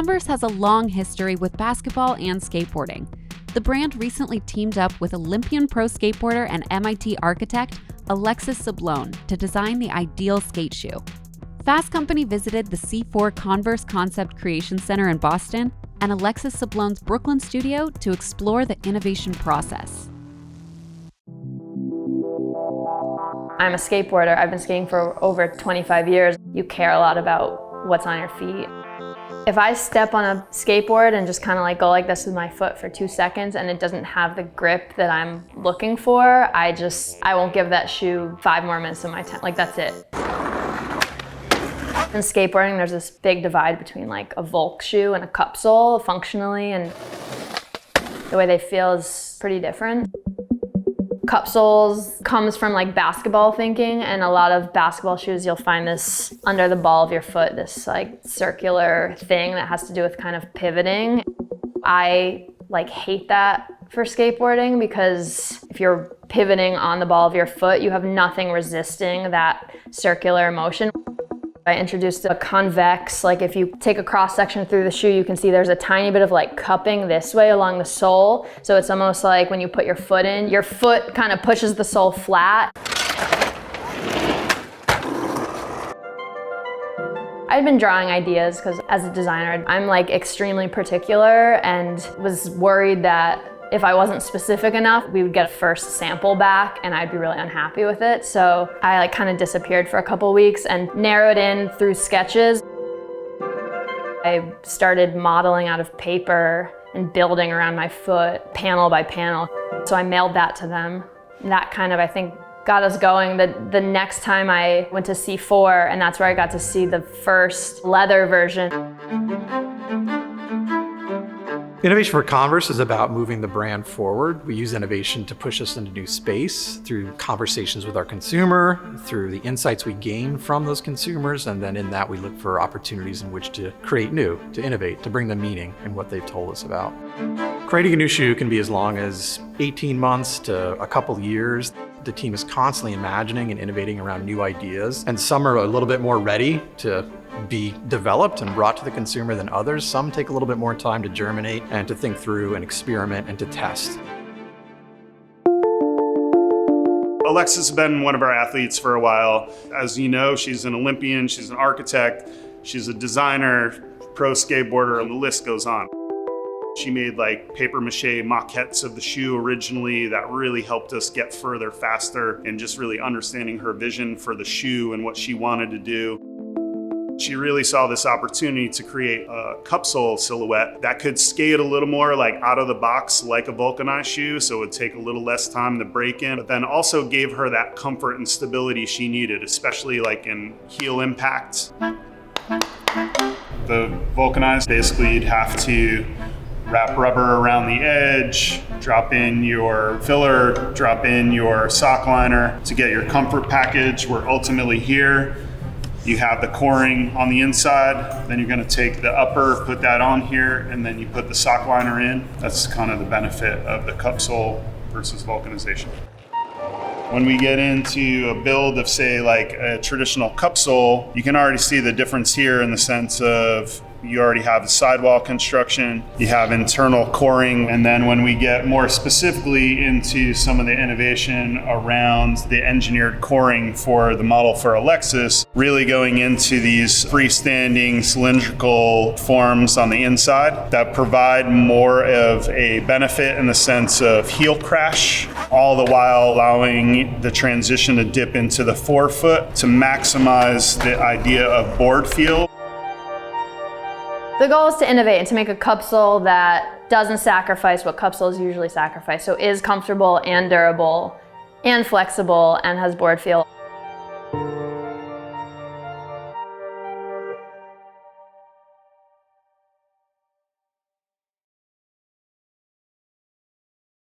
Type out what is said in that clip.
Converse has a long history with basketball and skateboarding. The brand recently teamed up with Olympian pro skateboarder and MIT architect Alexis Sablone to design the ideal skate shoe. Fast Company visited the C4 Converse Concept Creation Center in Boston and Alexis Sablone's Brooklyn studio to explore the innovation process. I'm a skateboarder. I've been skating for over 25 years. You care a lot about what's on your feet. If I step on a skateboard and just kind of like go like this with my foot for 2 seconds and it doesn't have the grip that I'm looking for, I won't give that shoe 5 more minutes of my time. Like, that's it. In skateboarding, there's this big divide between like a Volk shoe and a cup sole functionally, and the way they feel is pretty different. Cup soles comes from like basketball thinking, and a lot of basketball shoes you'll find this under the ball of your foot, this like circular thing that has to do with kind of pivoting. I like hate that for skateboarding because if you're pivoting on the ball of your foot, you have nothing resisting that circular motion. I introduced a convex, like if you take a cross section through the shoe, you can see there's a tiny bit of like cupping this way along the sole. So it's almost like when you put your foot in, your foot kind of pushes the sole flat. I'd been drawing ideas because as a designer, I'm like extremely particular and was worried that if I wasn't specific enough, we would get a first sample back and I'd be really unhappy with it. So I like kind of disappeared for a couple weeks and narrowed in through sketches. I started modeling out of paper and building around my foot, panel by panel. So I mailed that to them. And that kind of, I think, got us going. The next time I went to C4, and that's where I got to see the first leather version. Innovation for Converse is about moving the brand forward. We use innovation to push us into new space through conversations with our consumer, through the insights we gain from those consumers, and then in that we look for opportunities in which to create new, to innovate, to bring them meaning in what they've told us about. Creating a new shoe can be as long as 18 months to a couple years. The team is constantly imagining and innovating around new ideas, and some are a little bit more ready to be developed and brought to the consumer than others. Some take a little bit more time to germinate and to think through and experiment and to test. Alexis has been one of our athletes for a while. As you know, she's an Olympian, she's an architect, she's a designer, pro skateboarder, and the list goes on. She made like paper mache maquettes of the shoe originally that really helped us get further faster and just really understanding her vision for the shoe and what she wanted to do. She really saw this opportunity to create a cup sole silhouette that could skate a little more like out of the box like a vulcanized shoe, so it would take a little less time to break in, but then also gave her that comfort and stability she needed, especially like in heel impact. The vulcanized, basically you'd have to wrap rubber around the edge, drop in your filler, drop in your sock liner to get your comfort package. We're ultimately here. You have the coring on the inside, then you're gonna take the upper, put that on here, and then you put the sock liner in. That's kind of the benefit of the cup sole versus vulcanization. When we get into a build of, say, like a traditional cup sole, you can already see the difference here in the sense of you already have the sidewall construction, you have internal coring, and then when we get more specifically into some of the innovation around the engineered coring for the model for Alexis, really going into these freestanding cylindrical forms on the inside that provide more of a benefit in the sense of heel crash, all the while allowing the transition to dip into the forefoot to maximize the idea of board feel. The goal is to innovate and to make a cup sole that doesn't sacrifice what cup soles usually sacrifice, so is comfortable and durable and flexible and has board feel.